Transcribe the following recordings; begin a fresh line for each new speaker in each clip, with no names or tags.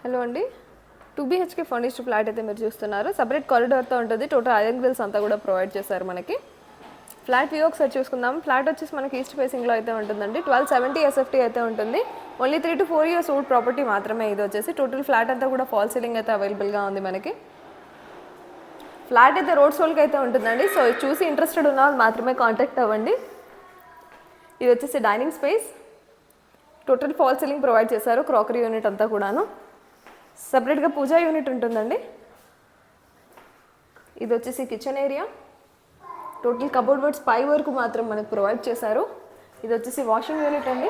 Hello అండి, 2 BHK furnished flat అయితే మీరు చూస్తున్నారు. సపరేట్ కారిడార్తో ఉంటుంది. టోటల్ ఐరన్ గ్రిల్స్ అంతా కూడా ప్రొవైడ్ చేశారు మనకి. ఫ్లాట్ వ్యూ ఒకసారి చూసుకుందాం. ఫ్లాట్ వచ్చేసి మనకి ఈస్ట్ ఫేసింగ్లో అయితే ఉంటుందండి. 1270 SFT అయితే ఉంటుంది. Only 3 to 4 years old property మాత్రమే ఇది వచ్చేసి. టోటల్ ఫ్లాట్ అంతా కూడా ఫాల్ సీలింగ్ అయితే అవైలబుల్గా ఉంది మనకి. ఫ్లాట్ అయితే రోడ్ సోల్కి అయితే ఉంటుందండి. సో చూసి ఇంట్రెస్టెడ్ ఉన్న వాళ్ళు మాత్రమే కాంటాక్ట్ అవ్వండి. ఇది వచ్చేసి dining space. Total fall ceiling provide చేశారు. క్రాకరీ యూనిట్ అంతా కూడాను. సపరేట్గా పూజా యూనిట్ ఉంటుందండి. ఇది వచ్చేసి కిచెన్ ఏరియా. టోటల్ కబోర్డ్ వర్డ్స్ పై వరకు మాత్రం మనకు ప్రొవైడ్ చేశారు. ఇది వచ్చేసి వాషింగ్ యూనిట్ అండి.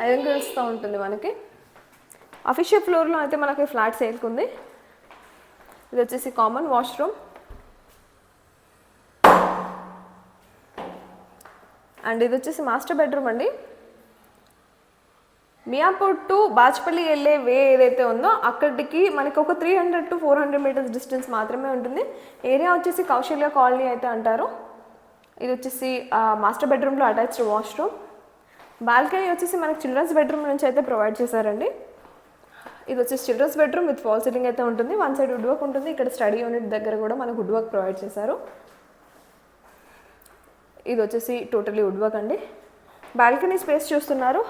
ఐరన్ గ్రిల్స్తో ఉంటుంది మనకి. అఫీషియల్ ఫ్లోర్లో అయితే మనకి ఫ్లాట్ సేల్కి ఉంది. ఇది వచ్చేసి కామన్ వాష్రూమ్ అండ్ ఇది వచ్చేసి మాస్టర్ బెడ్రూమ్ అండి. మియాపూర్ టు బాచ్పల్లి వెళ్ళే వే ఏదైతే ఉందో అక్కడికి మనకి ఒక 300 to 400 మీటర్స్ డిస్టెన్స్ మాత్రమే ఉంటుంది. ఏరియా వచ్చేసి కౌశల్య కాలనీ అయితే అంటారు. ఇది వచ్చేసి మాస్టర్ బెడ్రూమ్లో అటాచ్డ్ వాష్రూమ్. బాల్కనీ వచ్చేసి మనకి చిల్డ్రన్స్ బెడ్రూమ్ నుంచి అయితే ప్రొవైడ్ చేశారండి. ఇది వచ్చేసి children's bedroom with fall ceiling అయితే ఉంటుంది. వన్ సైడ్ వుడ్ వర్క్ ఉంటుంది. ఇక్కడ స్టడీ యూనిట్ దగ్గర కూడా మనకు వుడ్ వర్క్ ప్రొవైడ్ చేశారు. ఇది వచ్చేసి టోటలీ వుడ్ వర్క్ అండి. బాల్కనీ స్పేస్ చూస్తున్నారు.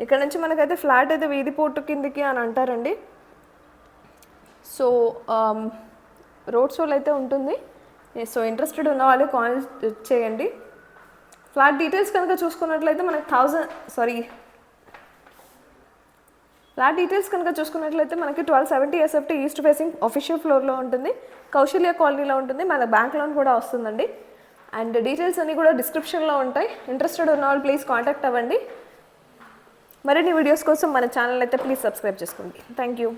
ఇక్కడ నుంచి మనకైతే ఫ్లాట్ అయితే వీధి పోర్టు కిందికి అని అంటారండి. సో రోడ్ షోల్ అయితే ఉంటుంది. సో ఇంట్రెస్టెడ్ ఉన్న వాళ్ళు కాల్ చేయండి. ఫ్లాట్ డీటెయిల్స్ కనుక చూసుకున్నట్లయితే మనకి ఫ్లాట్ డీటెయిల్స్ కనుక చూసుకున్నట్లయితే మనకి 1270 SFT ఈస్ట్ ఫేసింగ్ అఫీషియల్ ఫ్లోర్లో ఉంటుంది. కౌశల్య కాలనీలో ఉంటుంది. మన బ్యాంక్ లోన్ కూడా వస్తుందండి. అండ్ డీటెయిల్స్ అన్నీ కూడా డిస్క్రిప్షన్లో ఉంటాయి. ఇంట్రెస్టెడ్ ఉన్న వాళ్ళు ప్లీజ్ కాంటాక్ట్ అవ్వండి. మరిన్ని వీడియోస్ కోసం మన ఛానల్ అయితే ప్లీజ్ సబ్స్క్రైబ్ చేసుకోండి. Thank you.